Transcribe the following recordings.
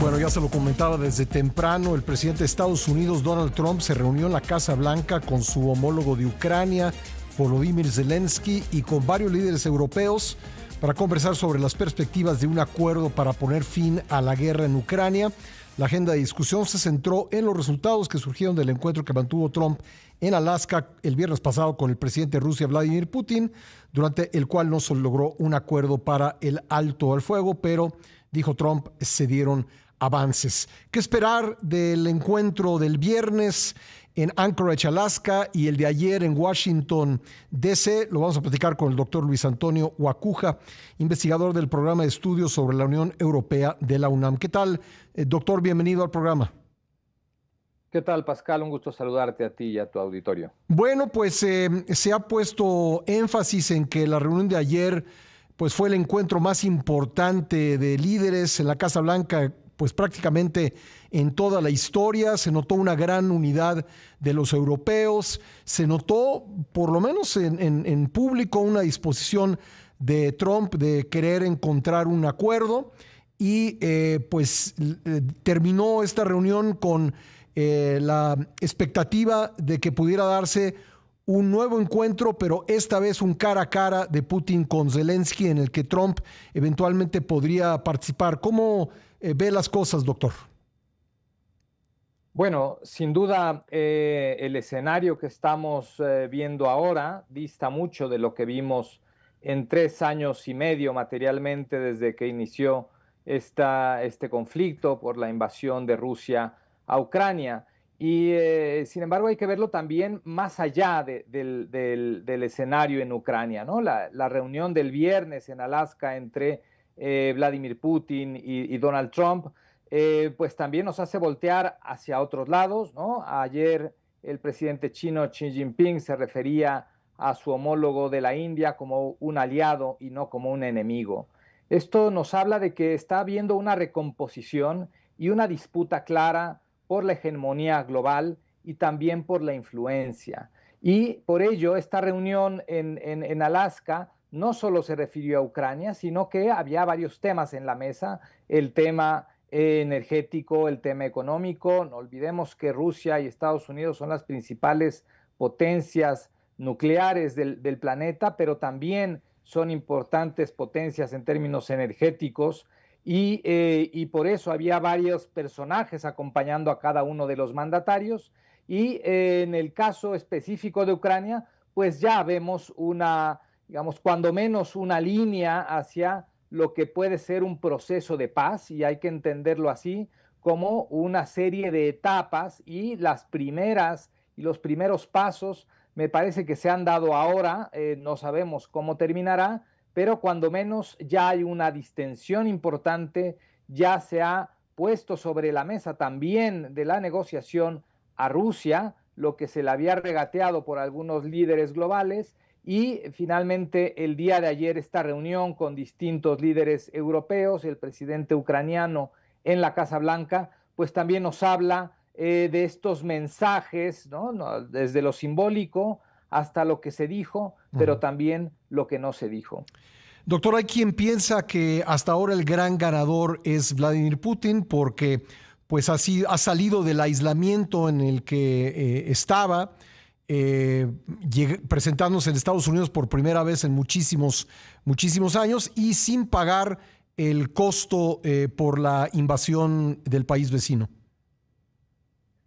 Bueno, ya se lo comentaba desde temprano, el presidente de Estados Unidos, Donald Trump, se reunió en la Casa Blanca con su homólogo de Ucrania, Volodymyr Zelensky, y con varios líderes europeos para conversar sobre las perspectivas de un acuerdo para poner fin a la guerra en Ucrania. La agenda de discusión se centró en los resultados que surgieron del encuentro que mantuvo Trump en Alaska el viernes pasado con el presidente de Rusia, Vladimir Putin, durante el cual no se logró un acuerdo para el alto al fuego, pero, dijo Trump, se dieron avances. ¿Qué esperar del encuentro del viernes en Anchorage, Alaska, y el de ayer en Washington, D.C.? Lo vamos a platicar con el doctor Luis Antonio Guacuja, investigador del programa de estudios sobre la Unión Europea de la UNAM. ¿Qué tal, doctor? Bienvenido al programa. ¿Qué tal, Pascal? Un gusto saludarte a ti y a tu auditorio. Bueno, pues se ha puesto énfasis en que la reunión de ayer pues fue el encuentro más importante de líderes en la Casa Blanca, pues prácticamente en toda la historia. Se notó una gran unidad de los europeos, se notó por lo menos en público una disposición de Trump de querer encontrar un acuerdo y terminó esta reunión con la expectativa de que pudiera darse un nuevo encuentro, pero esta vez un cara a cara de Putin con Zelensky, en el que Trump eventualmente podría participar. ¿Cómo ve las cosas, doctor? Bueno, sin duda el escenario que estamos viendo ahora dista mucho de lo que vimos en 3 años y medio materialmente desde que inició este conflicto por la invasión de Rusia a Ucrania. Y sin embargo hay que verlo también más allá del escenario en Ucrania, ¿no? La reunión del viernes en Alaska entre Vladimir Putin y Donald Trump pues también nos hace voltear hacia otros lados, ¿no? Ayer el presidente chino Xi Jinping se refería a su homólogo de la India como un aliado y no como un enemigo. Esto nos habla de que está habiendo una recomposición y una disputa clara por la hegemonía global y también por la influencia. Y por ello, esta reunión en Alaska no solo se refirió a Ucrania, sino que había varios temas en la mesa, el tema energético, el tema económico. No olvidemos que Rusia y Estados Unidos son las principales potencias nucleares del planeta, pero también son importantes potencias en términos energéticos y por eso había varios personajes acompañando a cada uno de los mandatarios y en el caso específico de Ucrania, pues ya vemos una, digamos, cuando menos una línea hacia lo que puede ser un proceso de paz, y hay que entenderlo así, como una serie de etapas, y las primeras y los primeros pasos me parece que se han dado ahora. No sabemos cómo terminará, pero cuando menos ya hay una distensión importante, ya se ha puesto sobre la mesa también de la negociación a Rusia, lo que se le había regateado por algunos líderes globales. Y finalmente el día de ayer esta reunión con distintos líderes europeos, el presidente ucraniano en la Casa Blanca, pues también nos habla de estos mensajes, ¿no? Desde lo simbólico hasta lo que se dijo, pero también lo que no se dijo. Doctor, hay quien piensa que hasta ahora el gran ganador es Vladimir Putin porque pues así ha salido del aislamiento en el que estaba, presentándose en Estados Unidos por primera vez en muchísimos años y sin pagar el costo por la invasión del país vecino.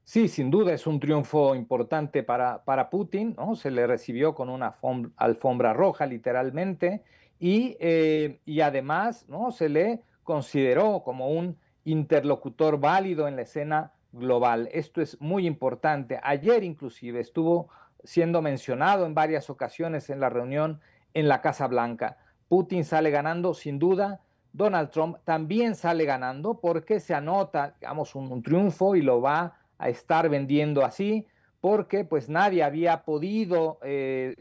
Sí, sin duda es un triunfo importante para Putin, ¿no? Se le recibió con una alfombra roja, literalmente, y además, ¿no? Se le consideró como un interlocutor válido en la escena global. Esto es muy importante. Ayer inclusive estuvo siendo mencionado en varias ocasiones en la reunión en la Casa Blanca. Putin sale ganando sin duda. Donald Trump también sale ganando porque se anota, digamos, un triunfo y lo va a estar vendiendo así, porque pues nadie había podido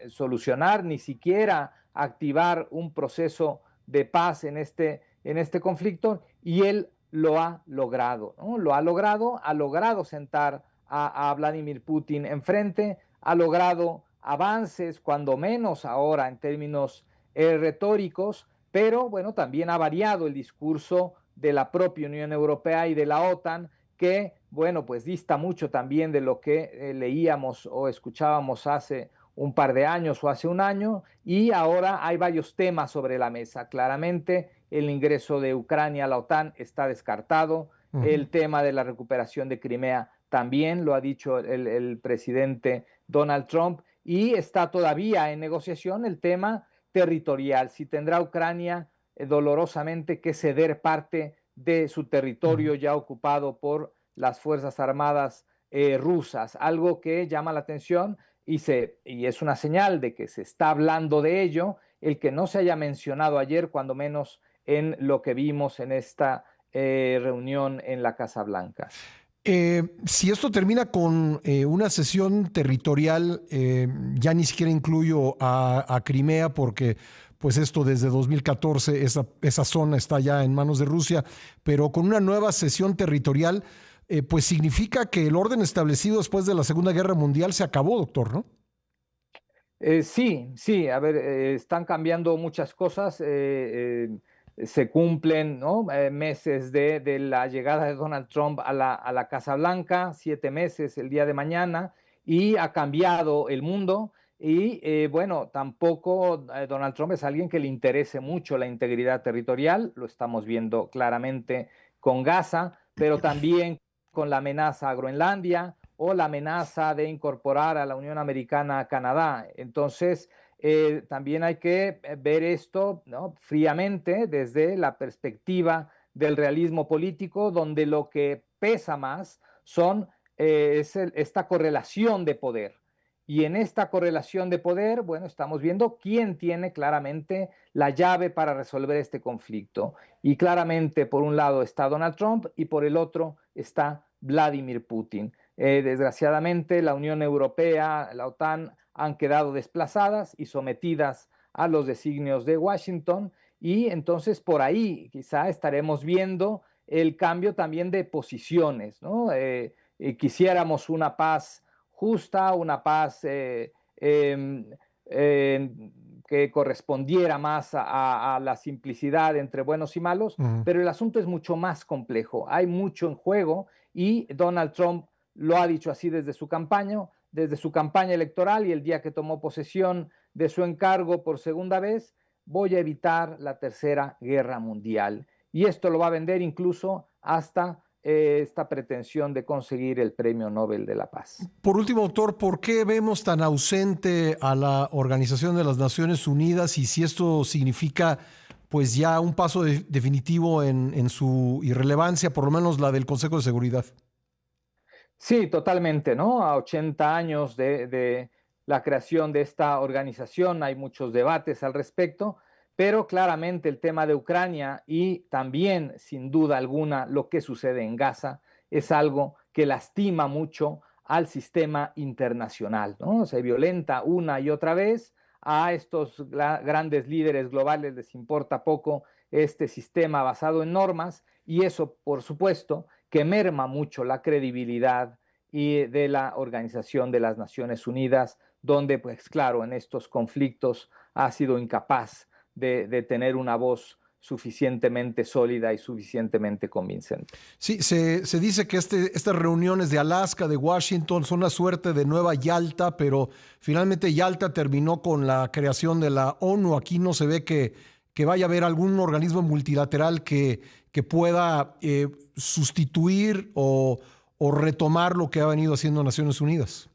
solucionar, ni siquiera activar un proceso de paz en este conflicto, y él lo ha logrado, ¿no? Lo ha logrado sentar a Vladimir Putin enfrente, ha logrado avances, cuando menos ahora en términos retóricos, pero bueno, también ha variado el discurso de la propia Unión Europea y de la OTAN, que, bueno, pues dista mucho también de lo que leíamos o escuchábamos hace un par de años o hace un año, y ahora hay varios temas sobre la mesa. Claramente, el ingreso de Ucrania a la OTAN está descartado, el tema de la recuperación de Crimea también lo ha dicho el presidente Donald Trump, y está todavía en negociación el tema territorial, si tendrá Ucrania dolorosamente que ceder parte de su territorio ya ocupado por las Fuerzas Armadas rusas, algo que llama la atención y es una señal de que se está hablando de ello, el que no se haya mencionado ayer, cuando menos en lo que vimos en esta reunión en la Casa Blanca. Si esto termina con una cesión territorial, ya ni siquiera incluyo a Crimea porque pues esto desde 2014, esa zona está ya en manos de Rusia, pero con una nueva cesión territorial, pues significa que el orden establecido después de la Segunda Guerra Mundial se acabó, doctor, ¿no? Sí, a ver, están cambiando muchas cosas. Se cumplen, ¿no? Meses de la llegada de Donald Trump a la Casa Blanca, 7 meses el día de mañana, y ha cambiado el mundo. Y bueno, tampoco Donald Trump es alguien que le interese mucho la integridad territorial, lo estamos viendo claramente con Gaza, pero también con la amenaza a Groenlandia o la amenaza de incorporar a la Unión Americana a Canadá. Entonces, también hay que ver esto, ¿no?, fríamente desde la perspectiva del realismo político, donde lo que pesa más es esta correlación de poder. Y en esta correlación de poder, bueno, estamos viendo quién tiene claramente la llave para resolver este conflicto. Y claramente, por un lado está Donald Trump y por el otro está Vladimir Putin. Desgraciadamente, la Unión Europea, la OTAN, han quedado desplazadas y sometidas a los designios de Washington, y entonces por ahí quizá estaremos viendo el cambio también de posiciones, ¿no? Quisiéramos una paz justa, una paz que correspondiera más a la simplicidad entre buenos y malos, pero el asunto es mucho más complejo, hay mucho en juego, y Donald Trump lo ha dicho así desde su campaña electoral, y el día que tomó posesión de su encargo por segunda vez: voy a evitar la Tercera Guerra Mundial. Y esto lo va a vender incluso hasta esta pretensión de conseguir el Premio Nobel de la Paz. Por último, doctor, ¿por qué vemos tan ausente a la Organización de las Naciones Unidas, y si esto significa pues ya un paso definitivo en su irrelevancia, por lo menos la del Consejo de Seguridad? Sí, totalmente, ¿no? A 80 años de la creación de esta organización hay muchos debates al respecto, pero claramente el tema de Ucrania y también, sin duda alguna, lo que sucede en Gaza es algo que lastima mucho al sistema internacional, ¿no? Se violenta una y otra vez. A estos grandes líderes globales les importa poco este sistema basado en normas, y eso, por supuesto, que merma mucho la credibilidad de la Organización de las Naciones Unidas, donde, pues claro, en estos conflictos ha sido incapaz de tener una voz suficientemente sólida y suficientemente convincente. Sí, se dice que estas reuniones de Alaska, de Washington, son una suerte de nueva Yalta, pero finalmente Yalta terminó con la creación de la ONU. Aquí no se ve que vaya a haber algún organismo multilateral que pueda sustituir o retomar lo que ha venido haciendo Naciones Unidas.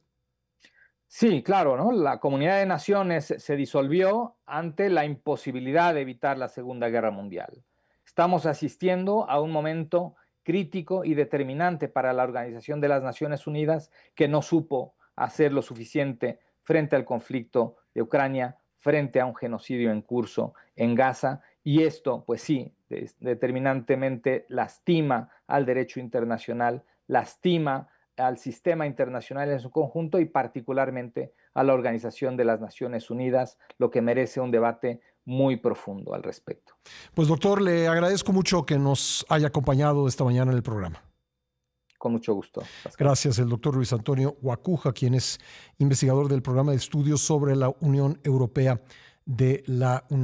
Sí, claro, ¿no? La Comunidad de Naciones se disolvió ante la imposibilidad de evitar la Segunda Guerra Mundial. Estamos asistiendo a un momento crítico y determinante para la Organización de las Naciones Unidas, que no supo hacer lo suficiente frente al conflicto de Ucrania, frente a un genocidio en curso en Gaza, y esto, pues sí, determinantemente lastima al derecho internacional, lastima al sistema internacional en su conjunto y particularmente a la Organización de las Naciones Unidas, lo que merece un debate muy profundo al respecto. Pues doctor, le agradezco mucho que nos haya acompañado esta mañana en el programa. Con mucho gusto, Pascal. Gracias, el doctor Luis Antonio Guacuja, quien es investigador del programa de estudios sobre la Unión Europea de la UNAM.